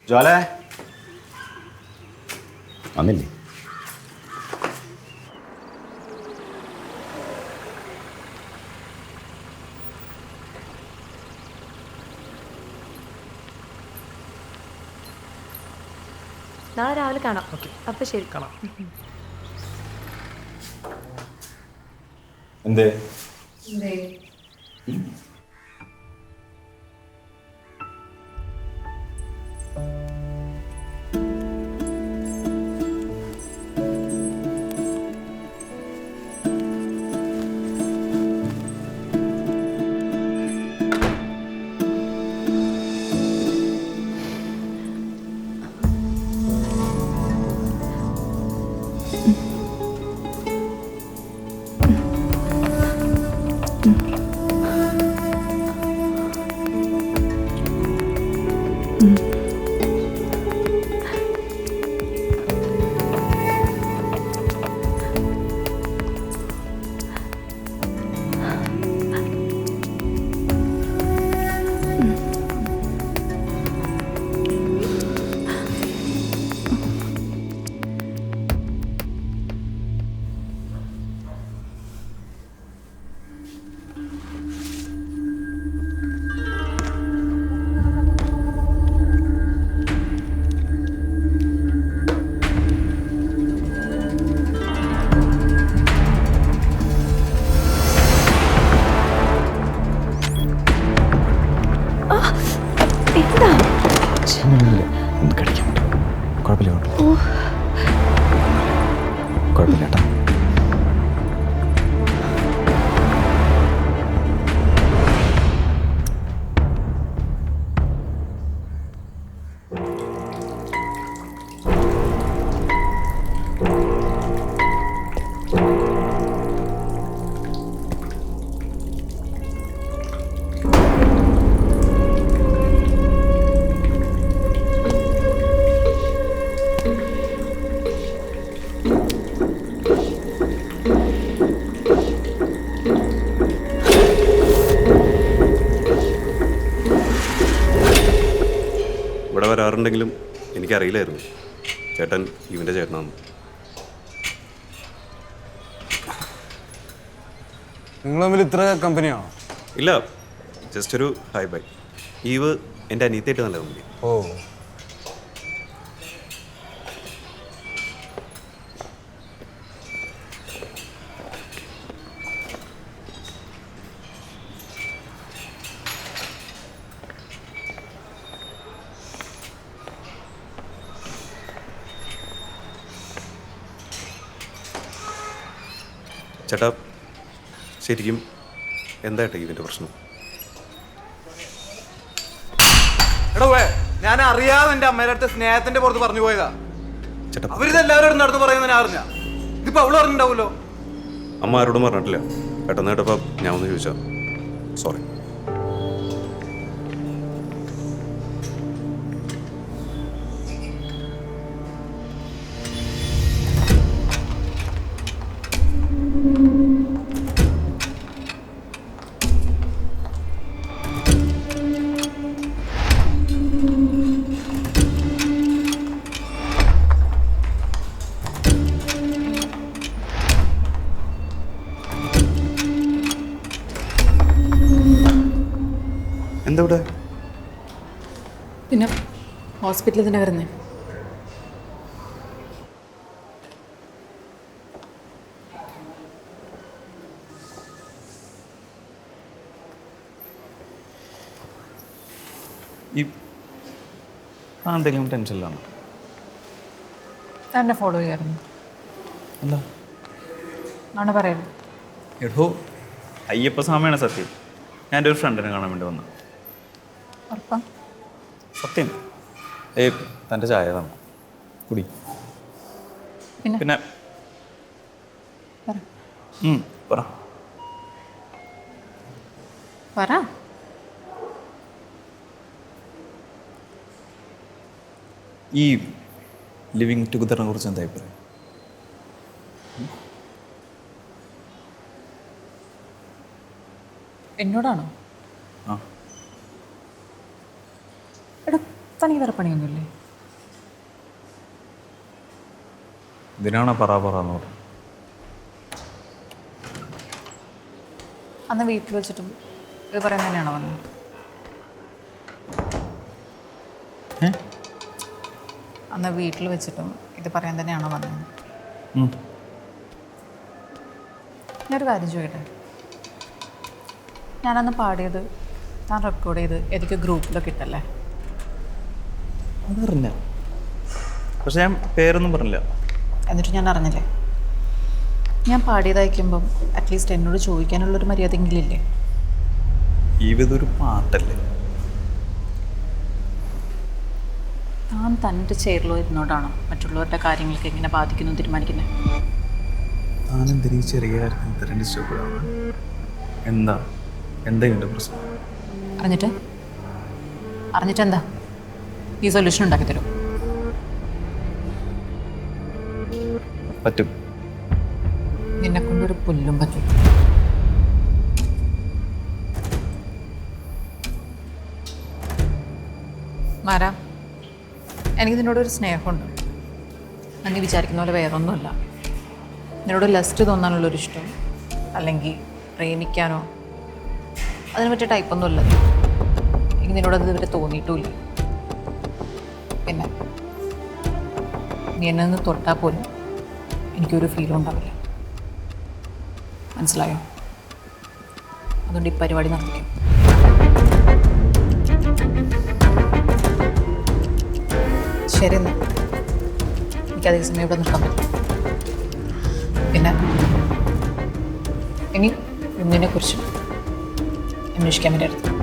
ജോലെ വന്നില്ലേ? നാളെ രാവിലെ കാണാം. അപ്പൊ ശരി, കാണാം. എന്തേ? ഒന്ന് കഴിക്കാൻ കുഴപ്പമില്ല കുഴപ്പമില്ല കേട്ടോ. ഇവിടെ വരാറുണ്ടെങ്കിലും എനിക്കറിയില്ലായിരുന്നു ചേട്ടൻ ഇവൻ്റെ ചേട്ടനാണെന്ന്. നിങ്ങൾ തമ്മിൽ ഇത്ര കമ്പനിയാണോ? ഇല്ല, ജസ്റ്റ് ഒരു ഹൈ ബൈ. ഈവ് എൻ്റെ അനിയത്തിയായിട്ട് നല്ല കമ്പനി. ഓ, ചേട്ടാ ശരിക്കും എന്തായിട്ടാ ഇവൻ്റെ പ്രശ്നം? എടോ ഞാൻ അറിയാതെ എൻ്റെ അമ്മയുടെ അടുത്ത് സ്നേഹത്തിന്റെ പുറത്ത് പറഞ്ഞു പോയതാ. ചേട്ടാ അവരിതെല്ലാവരും നടന്നു പറയുന്നത് ഞാൻ അറിഞ്ഞ. ഇതിപ്പോ അവള് പറഞ്ഞിട്ടുണ്ടാവുമല്ലോ. അമ്മ ആരോടും പറഞ്ഞിട്ടില്ല. പെട്ടെന്ന് കേട്ടപ്പോൾ ഞാൻ ഒന്ന് ചോദിച്ചാ. സോറി. എന്താ ഇവിടെ? പിന്നെ ഹോസ്പിറ്റലിൽ തന്നെ വരുന്നേ. ഈ എന്തെങ്കിലും ടെൻഷനിലാണ്? എന്നെ ഫോളോ ചെയ്യാറുണ്ട്. എന്താ ആണ് പറയുന്നത്. എടോ അയ്യപ്പസ്വാമിയാണ് സത്യം. ഞാൻ എൻ്റെ ഒരു ഫ്രണ്ടിനെ കാണാൻ വേണ്ടി വന്നു. ഉറപ്പാ? സത്യം. തൻ്റെ ചായ തന്നെ കുടി. പിന്നെ പറ. പറ. ഈ ലിവിങ് ടുഗദറിനെ കുറിച്ച് എന്താ അഭിപ്രായം? എന്നോടാണോ? ആ, എടാ തനിക്ക് വേറെ പണിയൊന്നുമില്ലേ? ഇതിനാണോ പറയാന്ന് പറഞ്ഞു? അന്ന് വീട്ടിൽ വെച്ചിട്ടും ഇത് പറയാൻ തന്നെയാണോ വന്നത്? അന്ന് വീട്ടിൽ വെച്ചിട്ടും ഇത് പറയാൻ തന്നെയാണോ വന്നത്? ഞാനൊരു കാര്യം ചോദിക്കട്ടെ, ഞാനന്ന് പാടിയത് ഞാൻ റെക്കോർഡ് ചെയ്ത് എനിക്ക് ഗ്രൂപ്പിലൊക്കെ ഇട്ടല്ലേ? അതറിഞ്ഞ, പക്ഷെ ഞാൻ പേരൊന്നും പറഞ്ഞില്ല. എന്നിട്ട് ഞാൻ അറിഞ്ഞില്ലേ? ഞാൻ പാടിയതയക്കുമ്പം അറ്റ്ലീസ്റ്റ് എന്നോട് ചോദിക്കാനുള്ളൊരു മര്യാദയെങ്കിലും ഇല്ലേ? ഇതൊരു പാട്ടല്ലേ? താൻ തൻ്റെ ചെയറിലോ ഇരുന്നോണ്ടാണോ മറ്റുള്ളവരുടെ കാര്യങ്ങൾക്ക് എങ്ങനെ ബാധിക്കുന്നു തീരുമാനിക്കുന്നത്? ഞാനെന്തിനീ ചെറിയ കാര്യത്തിന് ഇത്രയും ഡിസ്റ്റർബ് എന്താ ഇതിൻ്റെ പ്രശ്നം? അറിഞ്ഞിട്ടെന്താ ഈ സൊല്യൂഷൻ ഉണ്ടാക്കി തരും? പറ്റും. നിന്നെ കൊണ്ടൊരു പുല്ലും പറ്റും. മാരാ, എനിക്ക് നിന്നോടൊരു സ്നേഹമുണ്ട്. നീ വിചാരിക്കുന്ന പോലെ വേറൊന്നുമല്ല. നിന്നോട് ലസ്റ്റ് തോന്നാനുള്ളൊരു ഇഷ്ടം, അല്ലെങ്കിൽ പ്രേമിക്കാനോ അതിന് പറ്റിയ ടൈപ്പൊന്നുമില്ല. എനിക്ക് നിന്നോടത് ഇതുവരെ തോന്നിയിട്ടുമില്ല. പിന്നെ നീ എന്നെ ഒന്ന് തൊട്ടാൽ പോലും എനിക്കൊരു ഫീലും ഉണ്ടാവില്ല. മനസ്സിലായോ? അതുകൊണ്ട് ഈ പരിപാടി നടത്തിക്കും. ശരി, എന്നാൽ എനിക്കധിക സമയം ഇവിടെ നിൽക്കാൻ പറ്റും. പിന്നെ ഇനി ഒന്നിനെക്കുറിച്ചും അന്വേഷിക്കാൻ വേണ്ടി അടുത്ത്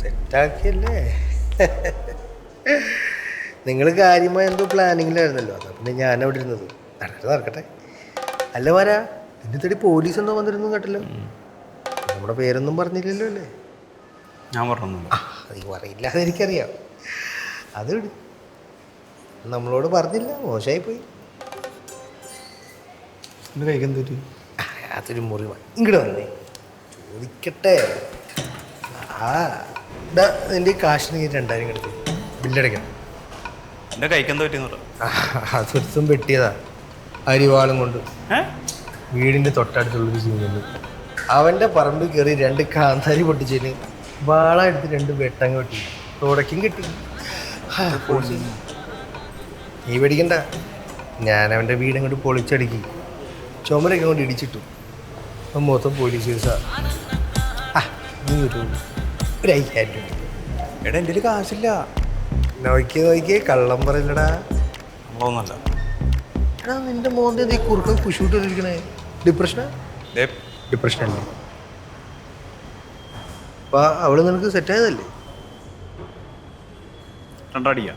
സെറ്റാക്കിയല്ലേ? നിങ്ങൾ കാര്യമായ എന്തോ പ്ലാനിങ്ങിലായിരുന്നല്ലോ. അതാ പിന്നെ ഞാനവിടെ ഇരുന്നത്. നടക്കട്ടെ. അല്ല വരാ, നിന്നെ തേടി പോലീസ് എന്തോ വന്നിരുന്നു കേട്ടല്ലോ. നമ്മുടെ പേരൊന്നും പറഞ്ഞില്ലല്ലോ അല്ലേ? ഞാൻ പറഞ്ഞൊന്നുമില്ല. നീ പറയില്ലാതെ എനിക്കറിയാം. അത് വിട്, നമ്മളോട് പറഞ്ഞില്ല, മോശമായിപ്പോയി. എൻ്റെ കൈക്കെന്തൊരു അതൊരു മുറിവ്. ഇങ്ങോട്ട് വന്നേ, ചോദിക്കട്ടെ. നിൻ്റെ കാശിന് 2000 കിടക്കും, ബില്ലടയ്ക്കണം. എൻ്റെ കൈക്കെന്താ പറ്റിയെന്ന് പറയാം. അതൊരുത്തും വെട്ടിയതാ അരിവാളും കൊണ്ട്. വീടിൻ്റെ തൊട്ടടുത്തുള്ളൊരു സീനുണ്ട്. അവൻ്റെ പറമ്പിൽ കയറി 2 കാന്താരി പൊട്ടിച്ചതിന് വാള എടുത്ത് 2 വെട്ടങ്ങ് വെട്ടി. തുടക്കും കിട്ടി. നീ പേടിക്കണ്ട, ഞാൻ അവൻ്റെ വീടങ്ങോട്ട് പൊളിച്ചടുക്കി ചുമരൊക്കെ കൊണ്ട് ഇടിച്ചിട്ടു. അപ്പം മൊത്തം പോലീസ് കേസാ. നീ ഒരു 5000 രൂപ. എടാ എൻ്റെ കയ്യിൽ കാശില്ല. നോക്കിയേ കള്ളം പറയില്ലടാ. നമ്മളൊന്നല്ല. എടാ നിന്റെ മോന്തെ ഈ കുറുക്ക കുശൂട്ടിരിക്കണേ. ഡിപ്രഷനല്ലേ? അപ്പം അവള് നിനക്ക് സെറ്റായതല്ലേ? രണ്ടടിയാ.